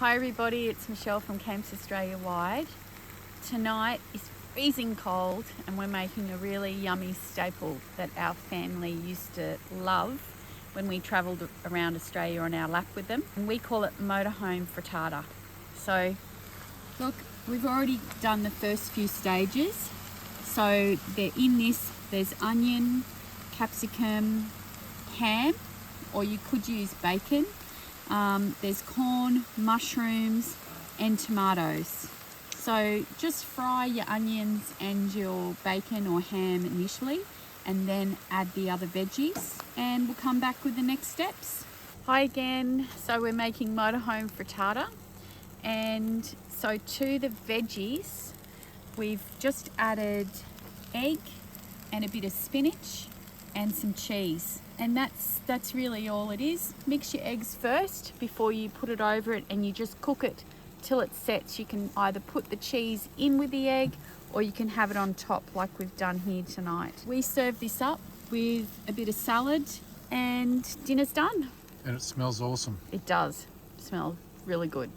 Hi everybody, it's Michelle from Camps Australia Wide. Tonight is freezing cold and we're making a really yummy staple that our family used to love when we travelled around Australia on our lap with them. And we call it Motorhome Frittata. So look, we've already done the first few stages. So in this, there's onion, capsicum, ham, or you could use bacon. There's corn, mushrooms and tomatoes. So just fry your onions and your bacon or ham initially and then add the other veggies and we'll come back with the next steps. Hi again. So we're making Motorhome Frittata, and so to the veggies we've just added egg and a bit of spinach and some cheese. And that's really all it is. Mix your eggs first before you put it over it, and you just cook it till it sets. You can either put the cheese in with the egg or you can have it on top like we've done here tonight. We serve this up with a bit of salad and dinner's done. And it smells awesome. It does smell really good.